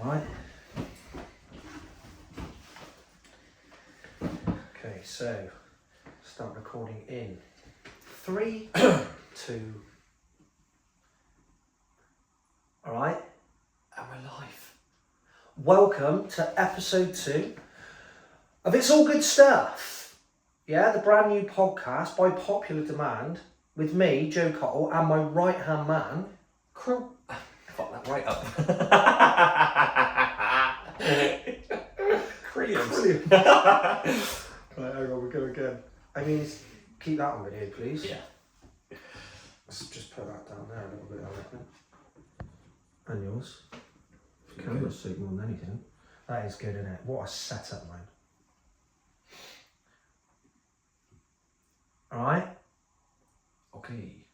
Right. Okay, so start recording in 3, 2. All right. And we're live. Welcome to episode 2 of It's All Good Stuff. Yeah, the brand new podcast by popular demand with me, Joe Cottle, and my right hand man. Fuck that right up. Brilliant. Right, hang on, we'll go again. I mean, keep that on video, please. Yeah. Let's just put that down there a little bit, I reckon. And yours. Camera suit more than anything. That is good, isn't it? What a setup, man. Alright. Okay.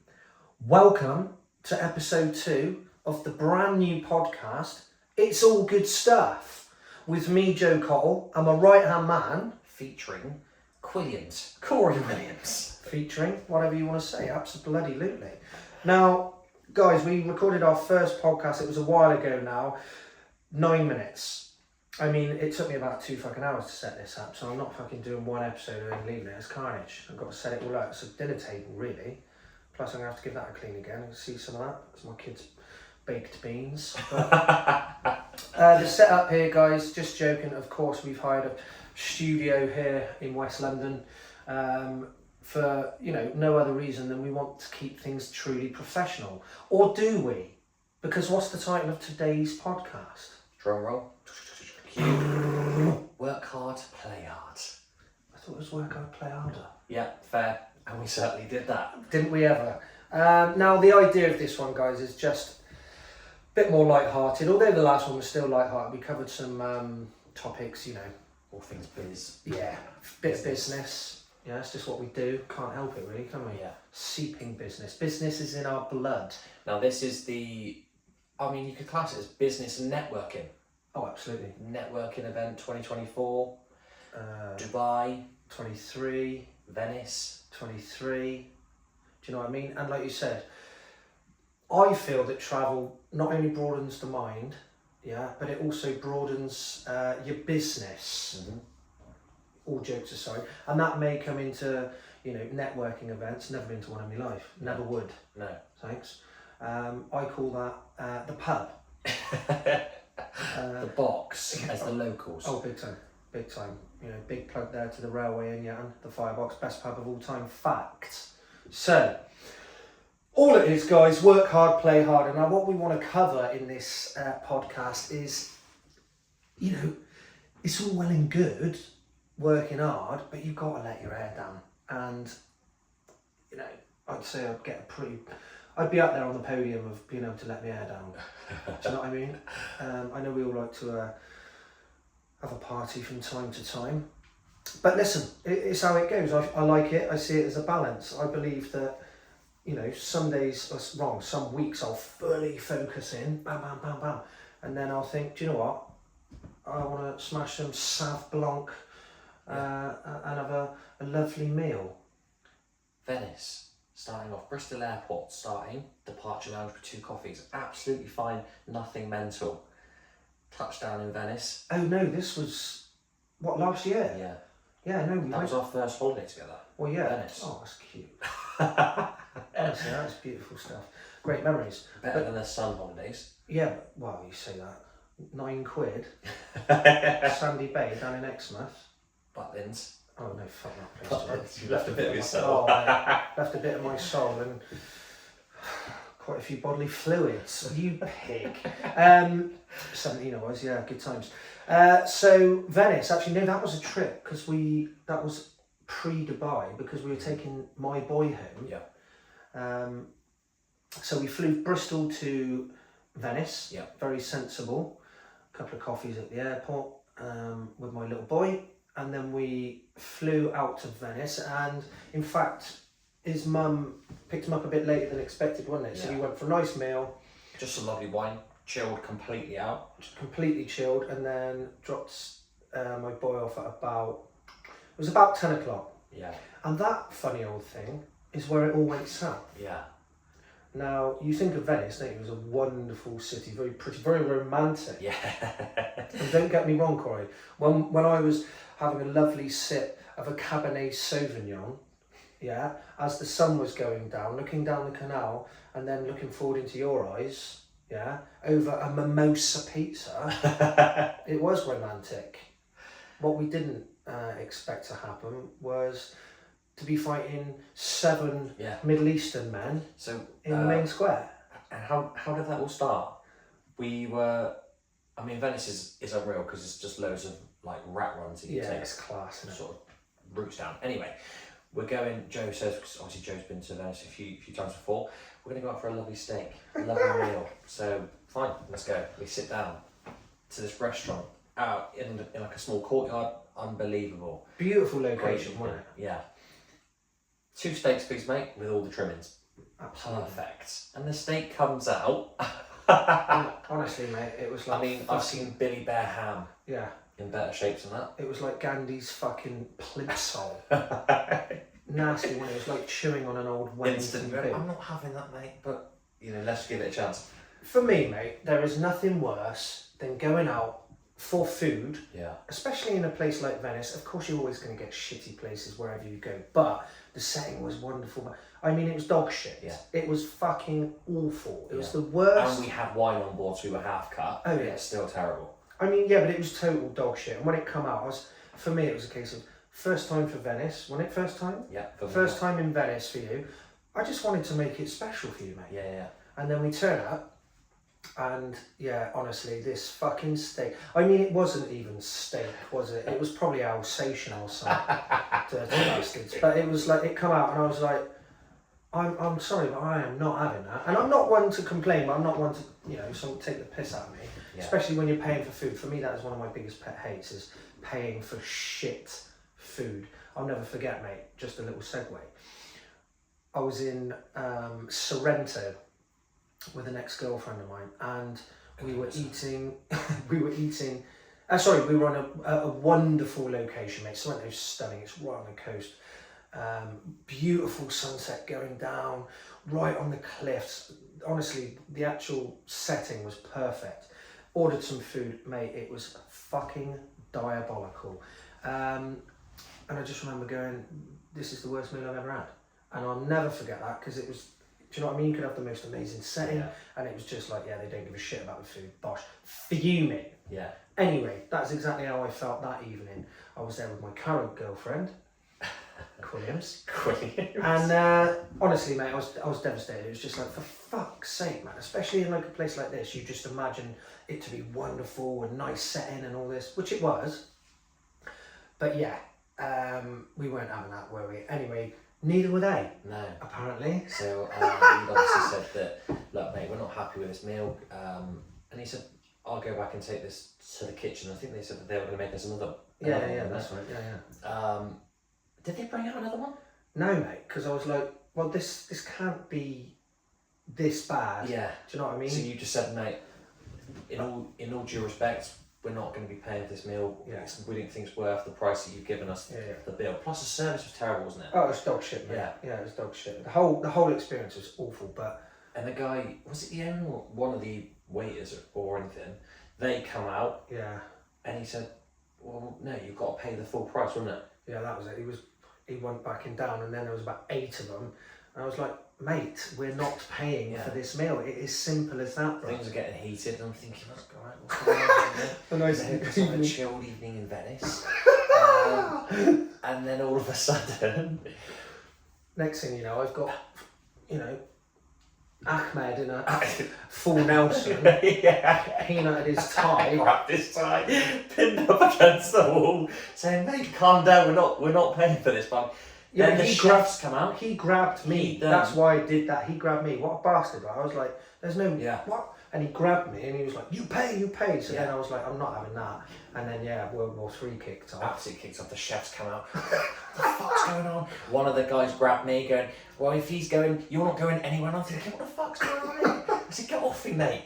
Welcome to episode 2 of the brand new podcast, It's All Good Stuff, with me, Joe Cottle, and my right hand man, Featuring Quilliams. Corey Williams. Featuring whatever you want to say, absolutely. Now, guys, we recorded our first podcast, it was a while ago now, 9 minutes. I mean, it took me about 2 fucking hours to set this up, so I'm not fucking doing one episode and then leaving it as carnage. I've got to set it all out. It's a dinner table, really. Plus, I'm going to have to give that a clean again and see some of that. It's my kids' baked beans. But, the setup here, guys, just joking. Of course, we've hired a studio here in West London for, no other reason than we want to keep things truly professional. Or do we? Because what's the title of today's podcast? Drum roll. Work hard, play hard. I thought it was work hard, play harder. Yeah, fair. And we certainly did that. Didn't we ever? Now, the idea of this one, guys, is just a bit more light-hearted. Although the last one was still light-hearted, we covered some topics, All things biz. Yeah, bit of business. Yeah, that's just what we do. Can't help it, really, can we? Yeah. Seeping business. Business is in our blood. Now this is you could class it as business and networking. Oh, absolutely. Networking event 2024. Uh, Dubai. 23, Venice. 23. Do you know what I mean? And like you said, I feel that travel not only broadens the mind, yeah, but it also broadens your business. Mm-hmm. All jokes aside, and that may come into networking events. Never been to one in my life. Never would. No. Thanks. I call that the pub. The box, as the locals. Oh, big time, big time. Big plug there to the railway in Yatton, the Firebox, best pub of all time. Fact. So, all it is, guys, work hard, play hard. And now what we want to cover in this podcast is, it's all well and good working hard, but you've got to let your hair down. And, I'd say I'd be up there on the podium of being able to let my hair down. Do you know what I mean? I know we all like to have a party from time to time. But listen, it's how it goes. I like it. I see it as a balance. I believe that, some days, that's wrong, some weeks I'll fully focus in, bam, bam, bam, bam. And then I'll think, do you know what? I want to smash some Sauv Blanc and have a lovely meal. Venice. Starting off, Bristol Airport starting, departure lounge with 2 coffees, absolutely fine, nothing mental. Touchdown in Venice. Oh no, this was, last year? Yeah. Yeah, no, we That was our first holiday together. Well, yeah. Venice. Oh, that's cute. Honestly, that's beautiful stuff. Great memories. Better than the sun holidays. Yeah, well, you say that. £9. Sandy Bay down in Exmouth. Butlins. Oh no, fuck that place. Butlins. You left a bit of your soul. Oh, mate, left a bit of my soul and quite a few bodily fluids. You pig. 17 I was, yeah, good times. So Venice, actually no, that was a trip because that was pre-Dubai because we were taking my boy home. Yeah. So we flew Bristol to Venice. Yeah. Very sensible. A couple of coffees at the airport with my little boy. And then we flew out to Venice, and in fact, his mum picked him up a bit later than expected, wasn't it? Yeah. So we went for a nice meal. Just a lovely wine, chilled completely out. Completely chilled, and then dropped my boy off at it was about 10 o'clock. Yeah. And that funny old thing is where it all went south. Yeah. Now, you think of Venice, don't you? It was a wonderful city, very pretty, very romantic. Yeah. And don't get me wrong, Corey. When I was having a lovely sip of a Cabernet Sauvignon, yeah, as the sun was going down, looking down the canal, and then looking forward into your eyes, yeah, over a mimosa pizza, it was romantic. What we didn't expect to happen was to be fighting 7 Yeah. Middle Eastern men So in the main square. and how did that all start? We were, I mean, Venice is unreal because it's just loads of like rat runs that you Yeah, take it's class, isn't it? sort of routes down. Anyway, we're going. Joe says, because obviously Joe's been to Venice a few times before. We're going to go out for a lovely steak, a lovely meal. So fine, let's go. We sit down to this restaurant out in like a small courtyard. Unbelievable. Beautiful Great. location, wasn't it? Yeah. 2 steaks, please, mate, with all the trimmings. Absolutely. Perfect. And the steak comes out. Honestly, mate, it was like I mean, I've seen Billy Bear ham yeah, in better shapes than that. it was like Gandhi's fucking plimsoll. Nasty one. It was like chewing on an old Wellington Instant. pig. I'm not having that, mate, but you know, let's give it a chance. For me, mate, there is nothing worse than going out for food, Yeah. especially in a place like Venice. Of course, you're always going to get shitty places wherever you go, but the setting was wonderful. I mean, it was dog shit. Yeah. It was fucking awful. It was Yeah. the worst. And we had wine on board, so we were half cut. Oh, yeah. It's still terrible. I mean, yeah, but it was total dog shit. And when it come out, for me, it was a case of first time for Venice. Wasn't it first time? Yeah. First time in Venice for you. I just wanted to make it special for you, mate. Yeah, yeah. And then we turn up, and yeah, honestly, this fucking steak. I mean, it wasn't even steak, was it? It was probably Alsatian or something. Dirty bastards. But it was like, it come out, and I was like, I'm sorry, but I am not having that. And I'm not one to complain, but I'm not one to, someone take the piss out of me. Yeah. Especially when you're paying for food. For me, that is one of my biggest pet hates, is paying for shit food. I'll never forget, mate, just a little segue. I was in Sorrento with an ex-girlfriend of mine, and we were eating, we were on a wonderful location, mate. Sorrento's stunning, it's right on the coast. Beautiful sunset going down, right on the cliffs. Honestly, the actual setting was perfect. Ordered some food, mate, it was fucking diabolical. And I just remember going, this is the worst meal I've ever had. And I'll never forget that, because it was, do you know what I mean? You could have the most amazing setting, Yeah. and it was just like, yeah, they don't give a shit about the food. Bosh. Fuming. Yeah. Anyway, that's exactly how I felt that evening. I was there with my current girlfriend, Williams. And honestly, mate, I was devastated. It was just like, for fuck's sake, man. Especially in like a place like this, you just imagine it to be wonderful and nice setting and all this, which it was. But yeah, we weren't having that, were we? Anyway, neither were they, No. apparently. So he obviously said that, look, mate, we're not happy with this meal. And he said, I'll go back and take this to the kitchen. I think they said that they were going to make us another Yeah, one, that's right. Yeah. Did they bring out another one? No, mate, because I was like, well, this can't be this bad. Yeah. Do you know what I mean? So you just said, mate, in all due respect, we're not going to be paying for this meal. Yeah. We didn't think it's worth the price that you've given us Yeah. the bill. Plus the service was terrible, wasn't it? Oh, it was dog shit, mate. Yeah. It was dog shit. The whole experience was awful, but And the guy, was it the owner or one of the waiters or anything? They come out yeah, and he said, well, no, you've got to pay the full price, wasn't it? yeah, that was it. He went backing down, and then there was about 8 of them, and I was like, mate, we're not paying for this meal. It is simple as that, bro. Things are getting heated and I'm thinking, what's going on here? A nice It's like a chilled evening in Venice. And then all of a sudden... Next thing you know, I've got, Ahmed in a full Nelson, yeah. peanut at his tie. Grabbed his tie, pinned up against the wall, saying, mate, calm down, we're not paying for this, but then the chefs come out. He grabbed me. That's why I did that. He grabbed me. What a bastard! I was like, "There's no what," and he grabbed me and he was like, "You pay." So then I was like, "I'm not having that." And then World War III kicked off. Absolutely kicked off. The chefs come out. What the fuck's going on? One of the guys grabbed me, going, "Well, if he's going, you're not going anywhere." And I'm thinking, "What the fuck's going on here?" I said, "Get off me, mate."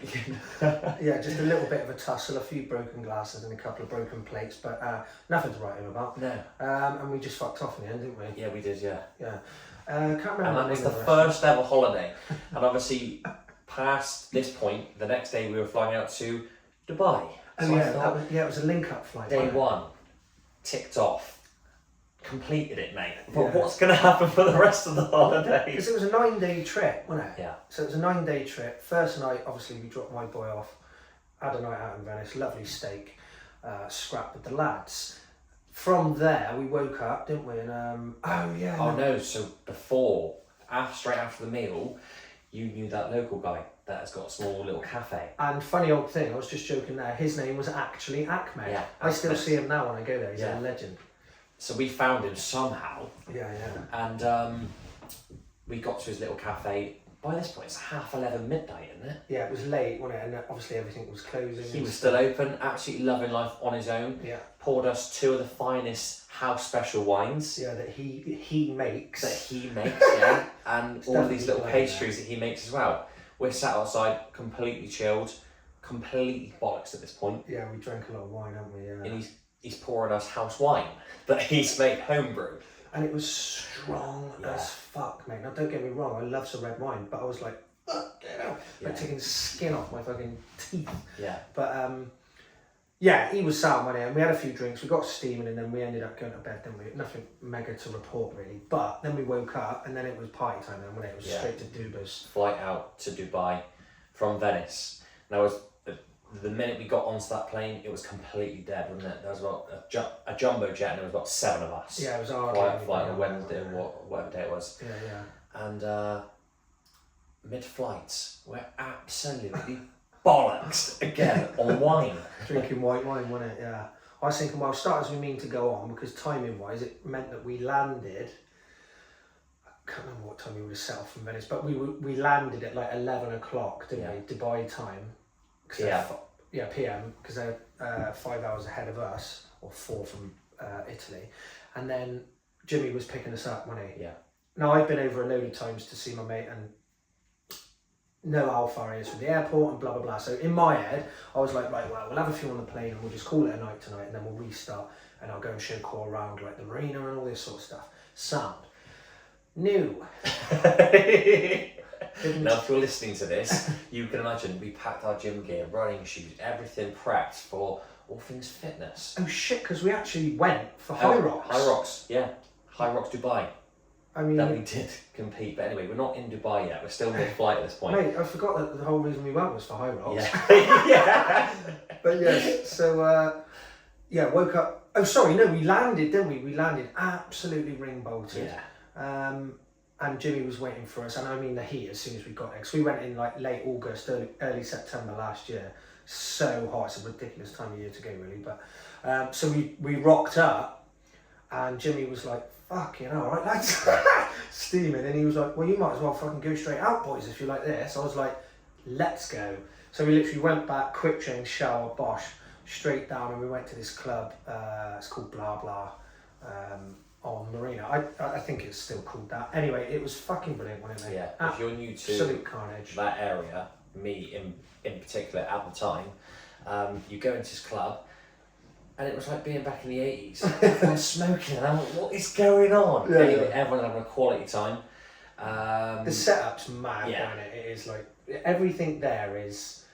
Yeah, just a little bit of a tussle, a few broken glasses and a couple of broken plates, but nothing to write home about. No. And we just fucked off in the end, didn't we? Yeah, we did. Yeah. Yeah. Can't remember. And that was the first ever holiday. And obviously, past this point, the next day we were flying out to Dubai. Oh So I yeah, thought, it was a link-up flight. day wasn't it? one, ticked off. Completed it, mate. But Yeah. what's going to happen for the rest of the holidays? Because it was a 9-day trip, wasn't it? Yeah. So it was a 9-day trip. First night, obviously, we dropped my boy off. Had a night out in Venice. Lovely steak. Scrap with the lads. From there, we woke up, didn't we? And oh yeah. Oh no, so straight after the meal, you knew that local guy that has got a small little cafe. And funny old thing, I was just joking there. His name was actually Ahmed. Yeah, I still Ahmed. see him now when I go there. He's Yeah. a legend. So we found him somehow, Yeah. and we got to his little cafe. By this point, it's 11:30 midnight, isn't it? Yeah, it was late, wasn't it? And obviously everything was closing. He was still open, absolutely loving life on his own. Yeah. Poured us 2 of the finest house special wines Yeah, that he makes. that he makes, yeah, and It's all of these definitely little like pastries that he makes as well. We're sat outside, completely chilled, completely bollocks at this point, Yeah, we drank a lot of wine, haven't we? Yeah. and he's pouring us house wine that he's made homebrew. And it was strong Yeah. as fuck, mate. Now, don't get me wrong, I love some red wine, but I was like, get out. Yeah. Like taking skin off my fucking teeth. Yeah, But yeah, he was sound money, and we had a few drinks. We got steaming, and then we ended up going to bed. Didn't we? Nothing mega to report really. But then we woke up, and then it was party time. Then when it was Yeah. straight to Duba's. flight out to Dubai from Venice. Now, the minute we got onto that plane, it was completely dead, wasn't it? There was about a jumbo jet, and there was about 7 of us. Yeah, it was hard. Quiet flight on Wednesday, or whatever day it was. Yeah. And mid-flight, we're absolutely bollocks again on wine. Drinking white wine, wasn't it? Yeah. I was thinking, well, start as we mean to go on, because timing-wise, it meant that we landed. I can't remember what time we would have set off from Venice, but we landed at like 11 o'clock, didn't Yeah. we? Dubai time. Yeah. PM, because they're 5 hours ahead of us, or 4 from Italy. And then Jimmy was picking us up, wasn't he? Yeah. Now, I've been over a load of times to see my mate and know how far he is from the airport and blah, blah, blah. So in my head, I was like, right, well, we'll have a few on the plane and we'll just call it a night tonight, and then we'll restart and I'll go and show Cor around like the marina and all this sort of stuff. Sound. New. Now, if you're listening to this, you can imagine we packed our gym gear, running shoes, everything prepped for all things fitness. Oh shit, because we actually went for High Rocks. High Rocks, yeah. High Rocks Dubai. I mean, That we did compete, but anyway, we're not in Dubai yet. We're still mid-flight at this point. mate, I forgot that the whole reason we went was for High Rocks. Yeah. Yeah. But yes, so yeah, woke up. Oh, sorry, no, we landed, didn't we? We landed absolutely ring bolted. Yeah. And Jimmy was waiting for us, and I mean the heat as soon as we got there, because we went in like late August, early September last year. So hot, it's a ridiculous time of year to go, really. But so we rocked up, and Jimmy was like, "Fucking hell, all right, lads," steaming, and he was like, "Well, you might as well fucking go straight out, boys, if you like this." I was like, "Let's go." So we literally went back, quick change, shower, bosh, straight down, and we went to this club. It's called Blah Blah. On Marina. I think it's still called that. Anyway, it was fucking brilliant, wasn't it? Yeah. If you're new to Absolute carnage. that area, me in particular at the time, you go into this club, and it was like being back in the 80s. Everyone's smoking, and I'm like, what is going on? Yeah, Anyway, yeah. everyone's having a quality time. The setup's mad, Yeah. isn't it? It is like everything there is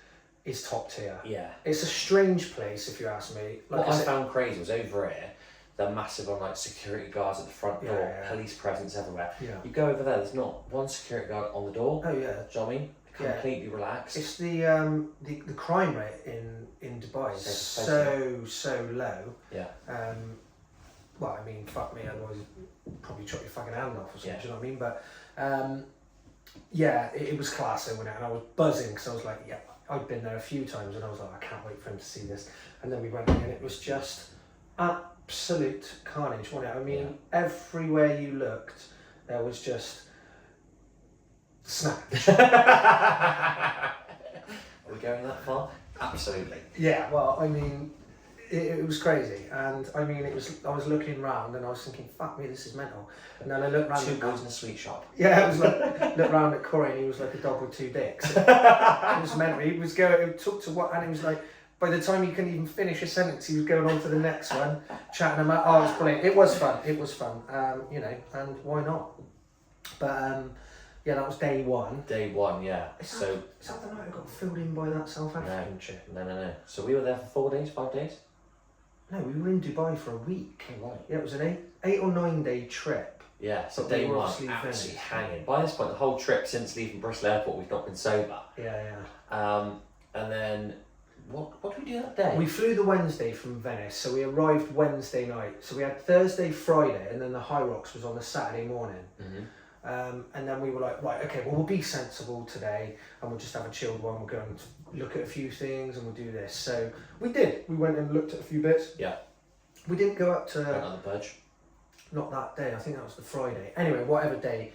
top tier. Yeah. It's a strange place, if you ask me. Like What I said- found crazy was over here, they're massive on like security guards at the front door, Yeah, yeah. police presence everywhere. Yeah. You go over there, there's not one security guard on the door. Oh yeah. Do you know what I mean? Yeah. Completely relaxed. It's the crime rate in Dubai is so low. Yeah. Well, I mean, fuck me, otherwise you'd probably chop your fucking hand off or something. Yeah. Do you know what I mean? But yeah, it was class, wasn't it? And I was buzzing because I was like, yeah, I'd been there a few times, and I was like, I can't wait for him to see this. And then we went in, and it was just absolute carnage, wasn't it? I mean, everywhere you looked, there was just snatch. Are we going that far? Absolutely. Yeah, well, I mean, it was crazy, and I mean, I was looking round, and I was thinking, fuck me, this is mental. And then I looked round. Two boys in a sweet shop. Yeah, it was like looked round at Corey, and he was like a dog with 2 dicks. It was mental. He was going, took to what, and he was like, by the time he couldn't even finish a sentence, he was going on to the next one, chatting about. Oh, it was brilliant. It was fun. You know, and why not? But yeah, that was day one. Day one, yeah. Is So that the night I got filled in by that South African chick? no. So we were there for 4 days, 5 days. No, we were in Dubai for a week. Oh, right. Yeah, it was an 8 or 9 day trip. Yeah. So But we day were one, obviously absolutely finished. hanging. By this point, the whole trip since leaving Bristol Airport, we've not been sober. Yeah. And then what did we do that day? We flew the Wednesday from Venice, so we arrived Wednesday night. So we had Thursday, Friday, and then the High Rocks was on the Saturday morning. Mm-hmm. And then we were like, right, okay, well, we'll be sensible today and we'll just have a chilled one. We'll go and look at a few things and we'll do this. So we did. We went and looked at a few bits. Yeah. We didn't go up Went to, on the purge. not that day, I think that was the Friday. Anyway, whatever day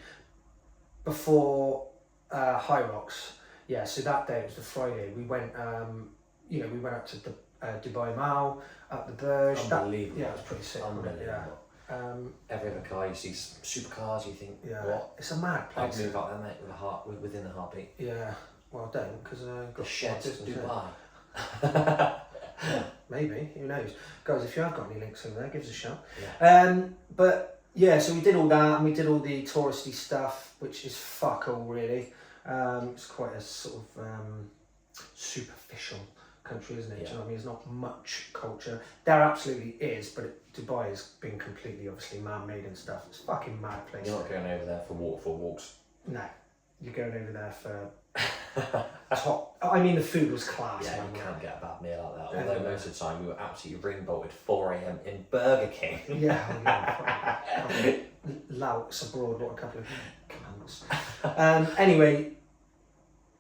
before High Rocks. Yeah, so that day, it was the Friday. We went, we went up to Dubai Mall, up the Burj. Unbelievable. Yeah, it was pretty sick. wasn't it? Unbelievable. Yeah. Every other car you see supercars, you think, Yeah. what? It's a mad I'd place. move out there, mate, with a heart within the heartbeat. Yeah. Well, I don't, because I got The sheds of business, yeah. Dubai. Maybe, who knows? Guys, if you have got any links over there, give us a shout. Yeah. But yeah, so we did all that and we did all the touristy stuff, which is fuck all really. It's quite a sort of superficial country, isn't it? Do you know what I mean? There's not much culture. There absolutely is, but Dubai has been completely, obviously, man-made and stuff. It's a fucking mad place. You're not going over there for waterfall walks. No, you're going over there for top. I mean, the food was class. Yeah, man. you can't get a bad meal like that. Anyway. Although most of the time we were absolutely ring bolted 4 a.m. in Burger King. Yeah. Louts abroad, what a couple of cunts. Anyway,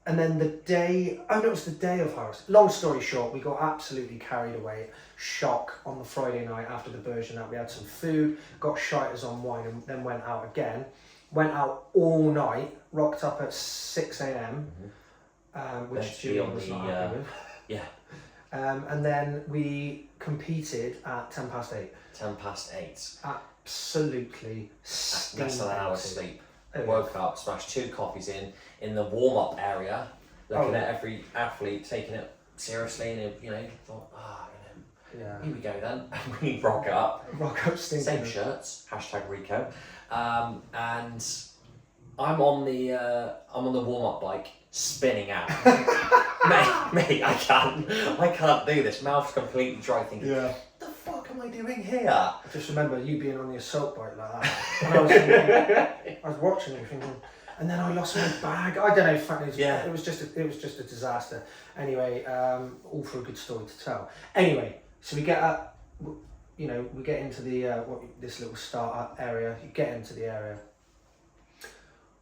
and then the day, it was the day of High Rocks. Long story short, we got absolutely carried away. Shock on the Friday night after the version that we had some food, got shiters on wine, and then went out again. Went out all night, rocked up at 6 a.m, which Let's be Julian on was the, not happy with. Yeah, And then we competed at 8:10. 8:10. Absolutely steaming. Less than an hour's sleep. Oh, Woke up, smashed 2 coffees in the warm-up area, looking at every athlete, taking it seriously, and thought, yeah. here we go then. We rock up, Rock up stinking. same shirts, #Rico, and I'm on the warm-up bike, spinning out. mate, I can't do this. Mouth's completely dry, thinking, Yeah. what the fuck am I doing here? I just remember you being on the assault bike like that. And I was thinking, I was watching you thinking, and then I lost my bag. I don't know. It was just a disaster. Anyway, all for a good story to tell. Anyway, so we get up, we get into the this little start-up area. You get into the area.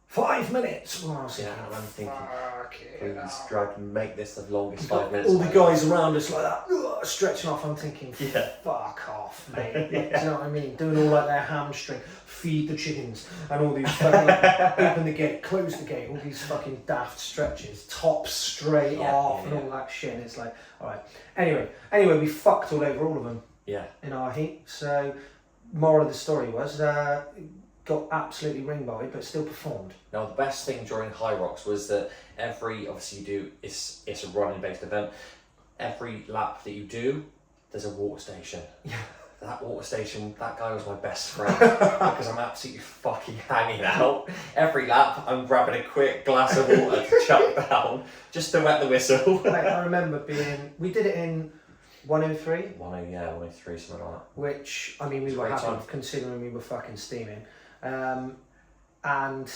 5 minutes. Well, I was Yeah, and I'm thinking, fucking please, hell. drag, make this the longest We've 5 got minutes. all the guys around us like that, stretching off. I'm thinking, Yeah. fuck off, mate. Do you know what I mean? Doing all like their hamstring, feed the chickens, and all these fucking, open the gate, close the gate, all these fucking daft stretches, top straight off, and all that shit. And it's like, all right. Anyway, we fucked all over all of them Yeah. in our heat. So, moral of the story was, got absolutely ring bolted, but still performed. Now the best thing during High Rocks was that it's a running based event. Every lap that you do, there's a water station. Yeah. That water station, that guy was my best friend because I'm absolutely fucking hanging out. Every lap, I'm grabbing a quick glass of water to chuck down just to wet the whistle. Like, I remember we did it in 103. 103, something like that. Which, I mean, we It's were great happy time. with considering we were fucking steaming. And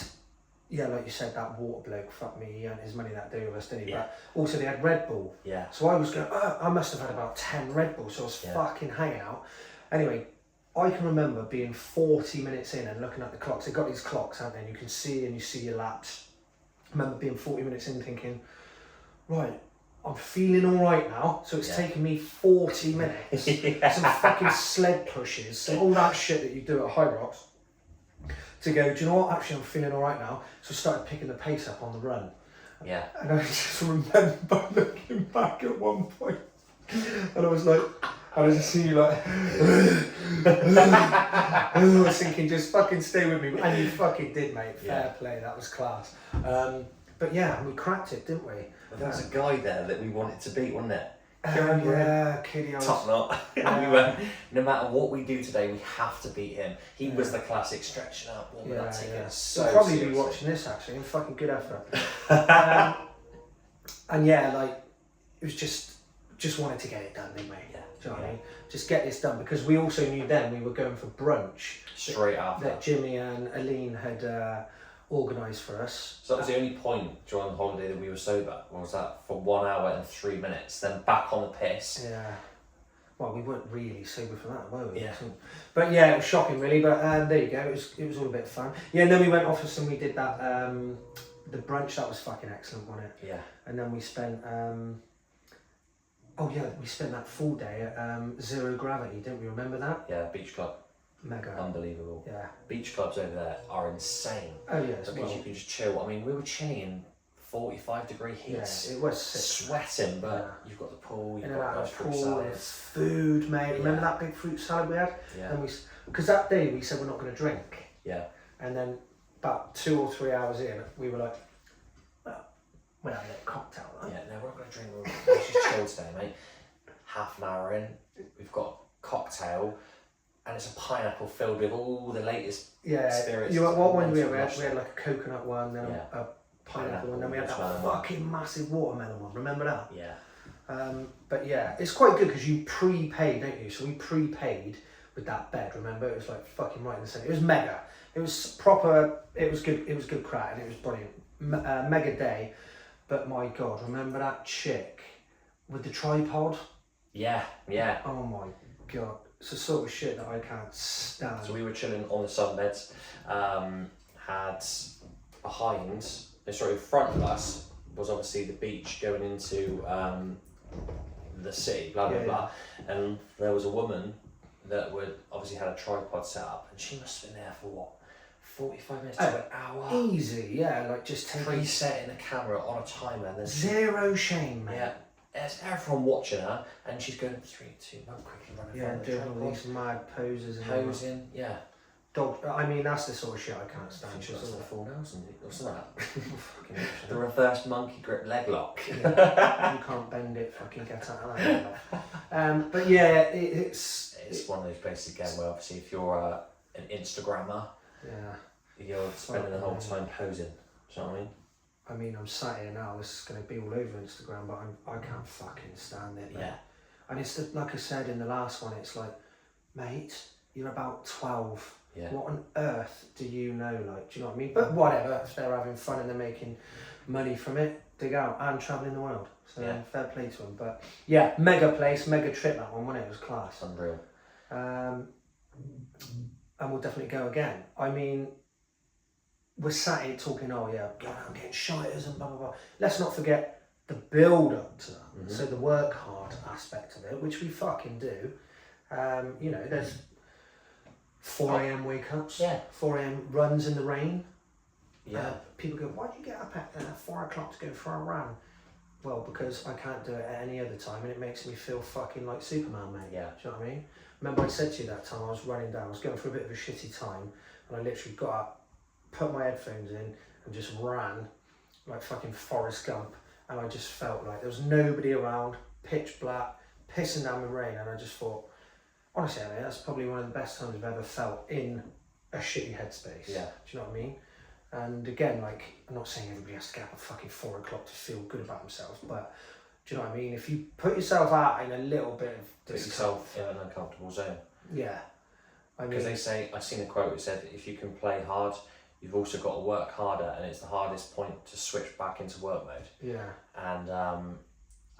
yeah, like you said, that water bloke, fuck me, he earned his money that day with us, didn't he? Yeah. But also they had Red Bull. Yeah. So I was going, I must have had about 10 Red Bulls, so I was fucking hanging out. Anyway, I can remember being 40 minutes in and looking at the clocks. They've got these clocks, haven't they? And you see your laps. I remember being 40 minutes in thinking, right, I'm feeling all right now. So it's taken me 40 minutes, some fucking sled pushes, some all that shit that you do at High Rocks, to go, do you know what? Actually, I'm feeling all right now. So I started picking the pace up on the run. Yeah. And I just remember looking back at one point, and I was just seeing you like, I was thinking, just fucking stay with me. And you fucking did, mate. Fair play, that was class. But yeah, we cracked it, didn't we? But there was a guy there that we wanted to beat, wasn't it? Yeah, Kitty. Top knot. Yeah. We went, no matter what we do today, we have to beat him. He was the classic stretching up, warming up, taking it so We'll probably seriously. be watching this actually, and fucking good effort. And yeah, like it was just wanted to get it done, didn't we? Yeah. Do you know what I mean? Just get this done because we also knew then we were going for brunch. Straight after. That Jimmy and Aline had organised for us. So that was the only point during the holiday that we were sober. Or was that for 1 hour and 3 minutes? Then back on the piss. Yeah. Well, we weren't really sober for that, were we? Yeah. But yeah, it was shocking, really. But there you go. It was all a bit fun. Yeah. And then we went office and we did that. The brunch, that was fucking excellent, wasn't it? Yeah. And then we spent. We spent that full day at Zero Gravity, didn't we? Remember that? Yeah, beach club. Mega. Unbelievable. Yeah. Beach clubs over there are insane. Oh yeah. As Because well. you can just chill. I mean, we were chilling in 45-degree heat. Yeah, it was sick. Sweating, but you've got the pool, you've In and got out nice of fruit pool, salads. food, mate. Remember Yeah. that big fruit salad we had? Yeah. And because that day we said we're not going to drink, Yeah. and then about 2 or 3 hours in, we were like, well, we'll have a little cocktail, right? Yeah, no, we're not going to drink. Let's just chill today, mate. Half an hour in, we've got cocktail, and it's a pineapple filled with all the latest spirits. You what one we Mental had? rush. We had like a coconut one, then Yeah. a pineapple, and then we had that Watermelon one. fucking massive watermelon one. Remember that? Yeah. But yeah, it's quite good because you prepaid, don't you? So we prepaid with that bed. Remember, it was like fucking right in the centre. It was mega. It was proper. It was good. It was good crack, and it was brilliant. Mega day. But my God, remember that chick with the tripod? Yeah, yeah. Oh my God, it's the sort of shit that I can't stand. So we were chilling on the sunbeds, had in front of us was obviously the beach going into the city, blah, blah, Yeah, blah. And there was a woman that would obviously had a tripod set up, and she must have been there for what, 45 minutes to an hour? Easy, yeah, like just taking Presetting the camera on a timer, and then zero shame, mate. yeah. There's everyone watching her, and she's going 3, 2, 1, quickly running Yeah, around the doing all tripod, these mad poses and all that. posing, yeah. Dog. I mean, that's the sort of shit I can't stand. She's got Just some full nails and what's that? fucking The reverse monkey grip leg lock. yeah, you can't bend it. Fucking get out of that. But yeah, it's It's one of those places again where obviously if you're an Instagrammer, yeah. you're spending the whole time posing. Do you know what I mean? I mean, I'm sat here now. This is going to be all over Instagram, but I can't fucking stand it. Mate. Yeah. And it's like I said in the last one. It's like, mate, you're about 12. Yeah. What on earth do you know? Like, do you know what I mean? But whatever. If they're having fun and they're making money from it, dig out and travelling the world. So Yeah. fair play to them. But yeah, mega place, mega trip that one. Wasn't it? It was class. Unreal. And we'll definitely go again. I mean, we're sat here talking, oh yeah, going out and getting shiters and blah blah blah. Let's not forget the build up to that. Mhm. So the work hard aspect of it, which we fucking do. You know, there's 4 a.m. wake ups, Yeah. 4 a.m. runs in the rain. Yeah. People go, why do you get up at 4 o'clock to go for a run? Well, because I can't do it at any other time, and it makes me feel fucking like Superman, mate. Yeah. Do you know what I mean? Remember I said to you that time I was running down, I was going through a bit of a shitty time, and I literally got up, put my headphones in, and just ran like fucking Forrest Gump, and I just felt like there was nobody around, pitch black, pissing down the rain, and I just thought, honestly, I mean, that's probably one of the best times I've ever felt in a shitty headspace. Yeah. Do you know what I mean? And again, like, I'm not saying everybody has to get up at fucking 4 o'clock to feel good about themselves, but do you know what I mean? If you put yourself out in a little bit of Put yourself in an uncomfortable zone. yeah. I mean, Because they say, I've seen a quote that said, if you can play hard, you've also got to work harder, and it's the hardest point to switch back into work mode. yeah. And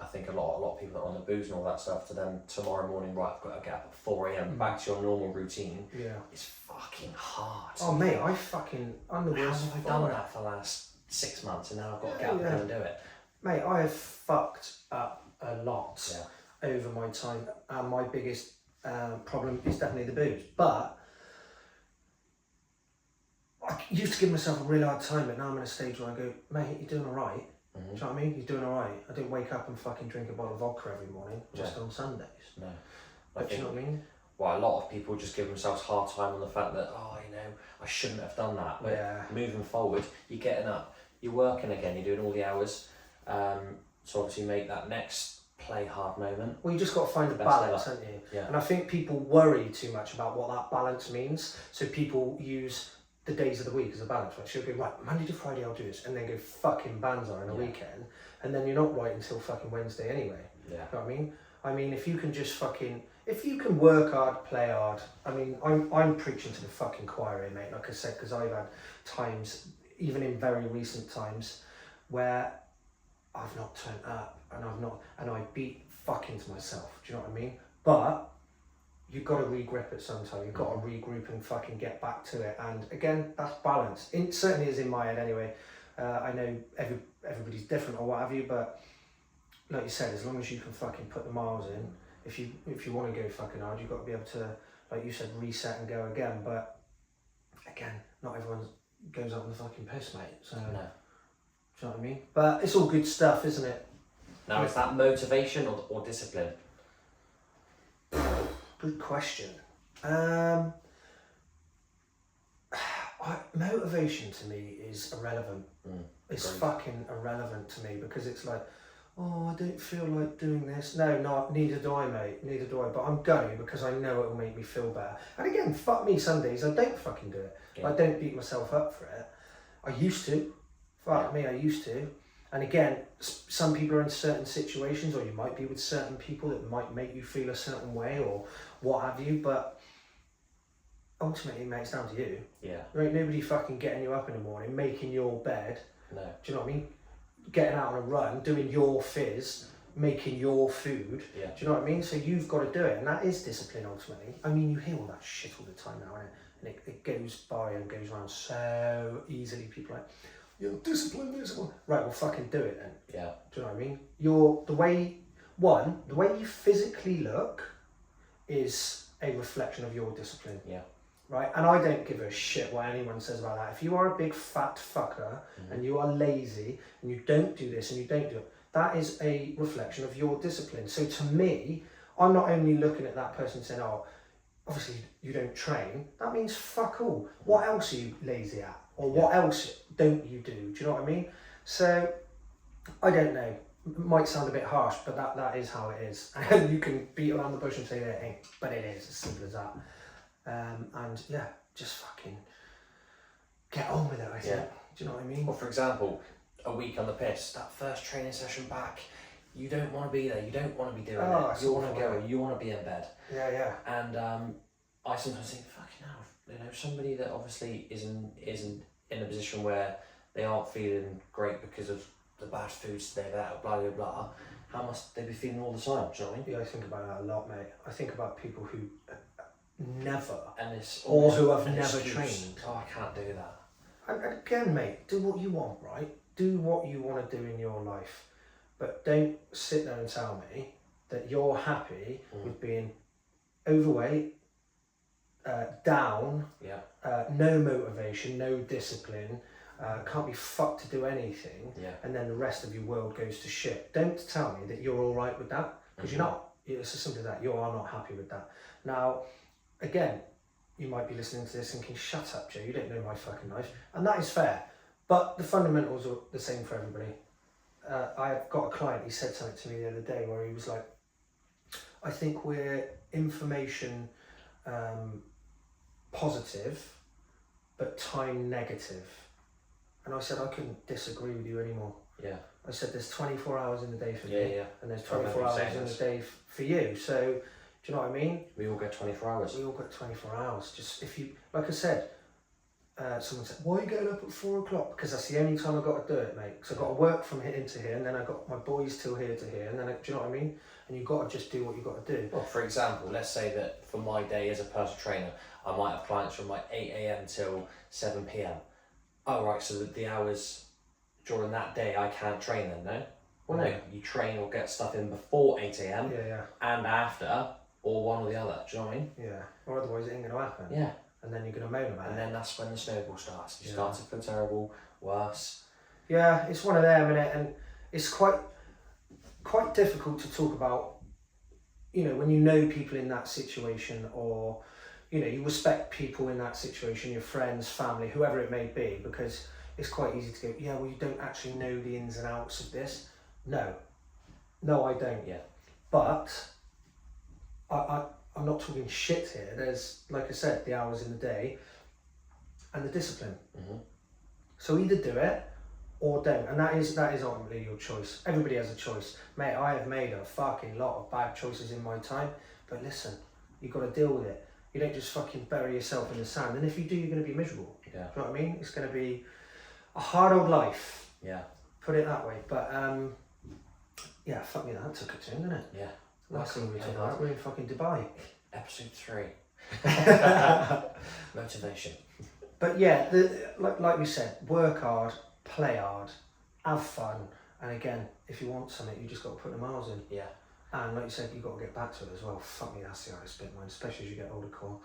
I think a lot of people that are on the booze and all that stuff, to them tomorrow morning, right, I've got to get up at 4 a.m. back to your normal routine. Yeah. It's fucking hard. Oh mate, I'm the How worst. have I done that for the last 6 months, and now I've got to get up Yeah. and do it? Mate, I have fucked up a lot Yeah. over my time, and my biggest problem is definitely the booze. But I used to give myself a real hard time, but now I'm in a stage where I go, mate, you're doing all right. Do you know what I mean? You're doing all right. I didn't wake up and fucking drink a bottle of vodka every morning, just on Sundays. No. But do you know what I mean? Well, a lot of people just give themselves a hard time on the fact that, I shouldn't have done that. But Yeah. moving forward, you're getting up, you're working again, you're doing all the hours. So obviously make that next play hard moment. Well, you just got to find the Best balance, ever. haven't you? Yeah. And I think people worry too much about what that balance means. So people use the days of the week as a balance. Right? So you'll go, right, Monday to Friday I'll do this, and then go fucking banzai on a weekend, and then you're not right until fucking Wednesday anyway. Yeah. You know what I mean? I mean, if you can just fucking, if you can work hard, play hard. I mean, I'm preaching to the fucking choir here, mate. Like I said, because I've had times, even in very recent times, where I've not turned up and I beat fucking to myself. Do you know what I mean? But you've got to regrip it sometime. You've got to regroup and fucking get back to it. And again, that's balance. It certainly is in my head anyway. I know everybody's different or what have you, but like you said, as long as you can fucking put the miles in, if you want to go fucking hard, you've got to be able to, like you said, reset and go again. But again, not everyone goes up on the fucking piss, mate. So, No. do you know what I mean? But it's all good stuff, isn't it? Now, is that motivation or discipline? Good question. Motivation to me is irrelevant. It's agreed. fucking irrelevant to me because it's like, oh, I don't feel like doing this. No, neither do I, mate. Neither do I. But I'm going because I know it will make me feel better. And again, fuck me, some days I don't fucking do it. Yeah. I don't beat myself up for it. I used to. Fuck me, I used to. And again, some people are in certain situations, or you might be with certain people that might make you feel a certain way or what have you. But ultimately, mate, it's down to you. Yeah. There ain't nobody fucking getting you up in the morning, making your bed. No. Do you know what I mean? Getting out on a run, doing your fizz, making your food. Yeah. Do you know what I mean? So you've got to do it, and that is discipline ultimately. I mean, you hear all that shit all the time now, and it goes by and goes around so easily. People are like, you're disciplined, discipline. Right, well, fucking do it then. Yeah. Do you know what I mean? The way you physically look is a reflection of your discipline. Yeah. Right, and I don't give a shit what anyone says about that. If you are a big fat fucker and you are lazy and you don't do this and you don't do it, that is a reflection of your discipline. So to me, I'm not only looking at that person saying, oh, obviously you don't train, that means fuck all. What else are you lazy at? Or what else don't you do? Do you know what I mean? So, I don't know. It might sound a bit harsh, but that is how it is. And you can beat around the bush and say that it ain't, but it is as simple as that. And yeah, just fucking get on with it, I think. Yeah. Do you know what I mean? Well, for example, a week on the piss, that first training session back, you don't want to be there, you don't want to be doing it, you want to go, you want to be in bed. Yeah. And I sometimes think, fucking hell, you know, somebody that obviously isn't in a position where they aren't feeling great because of the bad foods they've had, blah, blah, blah, how must they be feeling all the time, do you know what I mean? Yeah, I think about that a lot, mate. I think about people who never, And it's or who have an never excuse. trained. Oh, I can't do that. And again, mate, do what you want, right? Do what you want to do in your life. But don't sit there and tell me that you're happy with being overweight, down, Yeah. no motivation, no discipline, can't be fucked to do anything, Yeah. and then the rest of your world goes to shit. Don't tell me that you're all right with that, because you're not. It's as simple as that. You are not happy with that. Now, again, you might be listening to this thinking, shut up, Joe, you don't know my fucking life. And that is fair. But the fundamentals are the same for everybody. I've got a client, he said something to me the other day where he was like, I think we're information positive, but time negative. And I said, I couldn't disagree with you anymore. Yeah. I said, there's 24 hours in the day for Yeah, me, yeah. and there's I remember 24 you hours saying in the this. day for you. So, do you know what I mean? We all get 24 hours. We all got 24 hours. Just if you, like I said, someone said, why are you getting up at 4 o'clock? Because that's the only time I've got to do it, mate. Because I've got to work from here to here, and then I've got my boys till here to here, and then, do you know what I mean? And you've got to just do what you've got to do. Well, for example, let's say that for my day as a personal trainer, I might have clients from like 8 a.m. till 7 p.m. Oh, right, so the hours during that day I can't train then, no? Well, no, you train or get stuff in before 8 a.m. Yeah. and after, or one or the other, do you know what I mean? Yeah. Or otherwise it ain't going to happen. Yeah. And then you're going to moan about And it. then that's when the snowball starts. You Yeah. start to feel terrible, worse. Yeah, it's one of them, and it's quite difficult to talk about, you know, when you know people in that situation, or, you know, you respect people in that situation, your friends, family, whoever it may be, because it's quite easy to go, yeah, well, you don't actually know the ins and outs of this. No, I don't. Yeah. But I'm not talking shit here. There's, like I said, the hours in the day and the discipline. Mm-hmm. So either do it or don't, and that is ultimately your choice. Everybody has a choice, mate. I have made a fucking lot of bad choices in my time, but listen, you've got to deal with it. You don't just fucking bury yourself in the sand, and if you do, you're going to be miserable. Yeah. Do you know what I mean? It's going to be a hard old life. Yeah. Put it that way. But yeah, fuck me, that took a turn, didn't it? Yeah. Last thing we were talking about, we're in fucking Dubai. Episode 3. Motivation. But yeah, like we said, work hard, play hard, have fun, and again, if you want something, you just got to put the miles in. Yeah. And like you said, you've got to get back to it as well. Fuck me, that's the hardest bit, man, especially as you get older, Cole.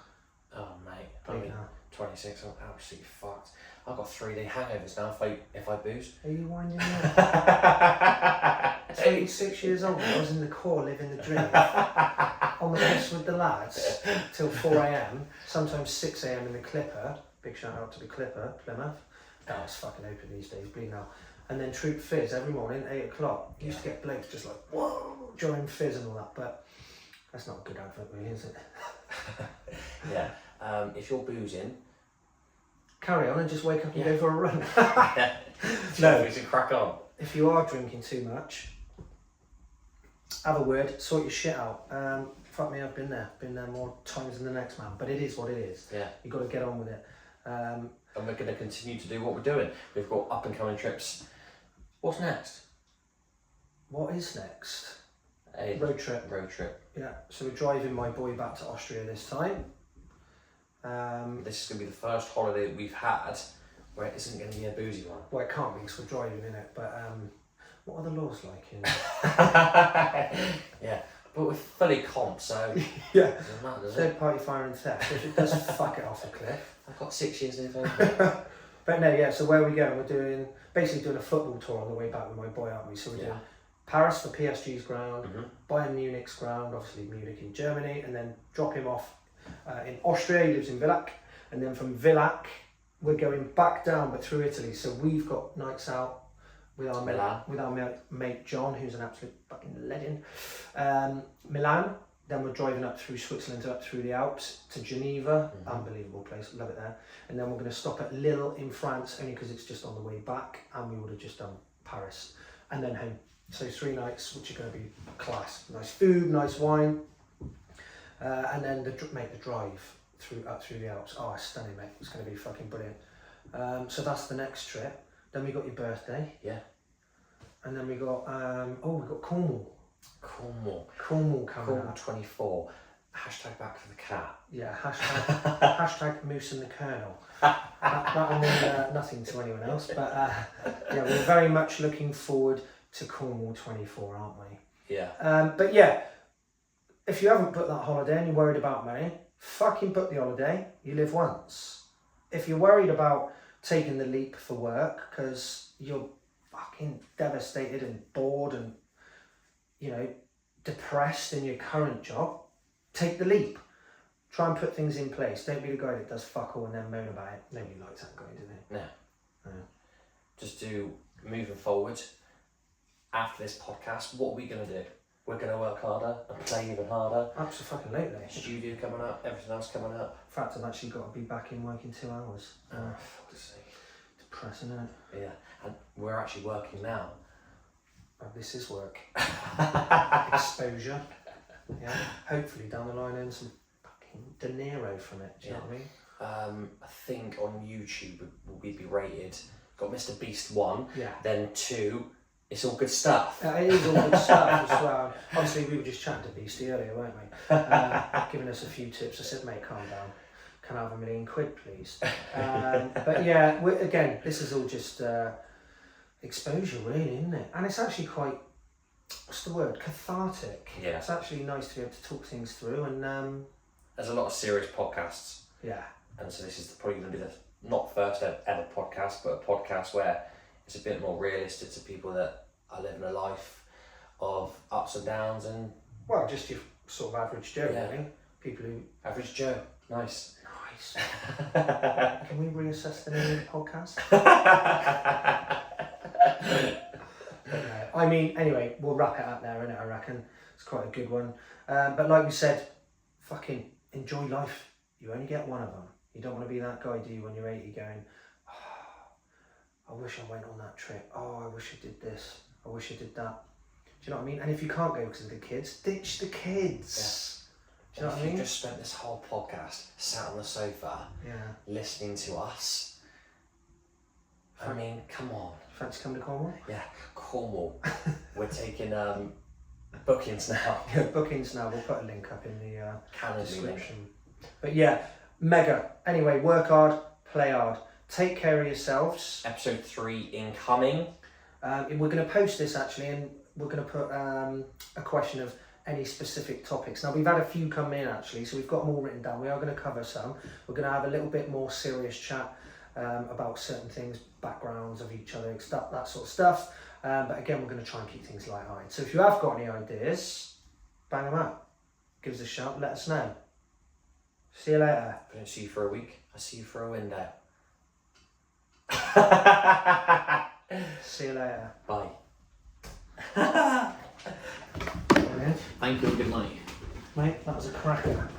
Oh, mate. I Big mean, now. 26, I'm absolutely fucked. I've got 3-day hangovers now if I booze. Are you winding me up? 26 years old, I was in the core living the dream. On the bus with the lads till 4 a.m, sometimes 6 a.m. in the Clipper. Big shout out to the Clipper, Plymouth. Oh, it's fucking open these days, bleed now. And then Troop Fizz every morning, 8 o'clock. Used to get blokes just like, whoa, join Fizz and all that, but that's not a good advert really, is it? Yeah. If you're boozing, carry on and just wake up and go for a run. no, we can crack on. If you are drinking too much, have a word, sort your shit out. Fuck me, I've been there more times than the next man, but it is what it is. Yeah. You've got to get on with it. And we're going to continue to do what we're doing. We've got up and coming trips. What's next? What is next? A road trip. Road trip. Yeah, so we're driving my boy back to Austria this time. This is going to be the first holiday that we've had where it isn't going to be a boozy one. Well, it can't be because we're driving in it, but what are the laws like in... Yeah, but we're fully comp, so yeah, it doesn't matter, does it? third party fire and theft. If it does, fuck it off a cliff. I've got 6 years in it. But no, yeah, so where are we going? We're basically doing a football tour on the way back with my boy, aren't we? So we're doing Paris for PSG's ground, Bayern Munich's ground, obviously Munich in Germany, and then drop him off in Austria. He lives in Villach, and then from Villach we're going back down but through Italy. So we've got nights out with our mate John, who's an absolute fucking legend. Milan. Then we're driving up through Switzerland, up through the Alps to Geneva. Unbelievable place, love it there. And then we're going to stop at Lille in France, only because it's just on the way back, and we would have just done Paris and then home. So 3 nights, which are going to be class. Nice food, nice wine, and then the drive up through the Alps. Oh, it's stunning, mate. It's going to be fucking brilliant. So that's the next trip. Then we got your birthday. Yeah. And then we got we got Cornwall. Cornwall coming Cornwall up. 24. Hashtag back for the cat. Yeah, hashtag Moose and the Colonel. That'll mean nothing to anyone else, but yeah, we're very much looking forward to Cornwall 24, aren't we? Yeah. But yeah, if you haven't booked that holiday and you're worried about money, fucking book the holiday. You live once. If you're worried about taking the leap for work because you're fucking devastated and bored and, you know, depressed in your current job, take the leap. Try and put things in place. Don't be the guy that does fuck all and then moan about it. Nobody likes that guy, do they? No. Just do moving forward. After this podcast, what are we going to do? We're going to work harder and play even harder. Absolutely. Studio coming up, everything else coming up. In fact, I've actually got to be back in work in 2 hours. For fuck's sake. Depressing, isn't it? Yeah, and we're actually working now. Oh, this is work. Exposure. Yeah. Hopefully down the line earn some fucking De Niro from it. Do you know what I mean? I think on YouTube we'd be rated. Got Mr. Beast 1. Yeah. Then 2. It's all good stuff. It is all good stuff as well. Obviously, we were just chatting to Beastie earlier, weren't we? Giving us a few tips. I said, mate, calm down. Can I have £1 million, please? But yeah, again, this is all just exposure, really, isn't it? And it's actually quite, what's the word? Cathartic. Yeah. It's actually nice to be able to talk things through and... There's a lot of serious podcasts. Yeah. And so this is probably going to be the not first ever podcast, but a podcast where it's a bit more realistic to people that are living a life of ups and downs and... Well, just your sort of average Joe, Yeah. really. People who... Average Joe. Nice. Nice. Can we reassess the name of the podcast? I mean, anyway, we'll wrap it up there, innit, I reckon. It's It's quite a good one. But like we said, fucking enjoy life. You only get one of them. You don't want to be that guy, do you, when you're 80 going, oh, I wish I went on that trip. Oh, I wish I did this. I wish I did that. Do you know what I mean? And if you can't go because of the kids, ditch the kids. Yeah. Do you know what I mean? You just spent this whole podcast sat on the sofa, listening to us. I mean, come on. Fancy coming to Cornwall? Yeah, Cornwall. We're taking bookings now. Yeah, bookings now. We'll put a link up in the Calendly description. link. But yeah, mega. Anyway, work hard, play hard. Take care of yourselves. Episode 3 incoming. We're going to post this actually, and we're going to put a question of any specific topics. Now, we've had a few come in actually, so we've got them all written down. We are going to cover some. We're going to have a little bit more serious chat about certain things, backgrounds of each other, stuff, that sort of stuff. But again, we're going to try and keep things light-hearted. So if you have got any ideas, bang them out. Give us a shout, let us know. See you later. I don't see you for a week. I see you for a window. See you later. Bye. Brilliant. Thank you and good night. Mate, that was a cracker.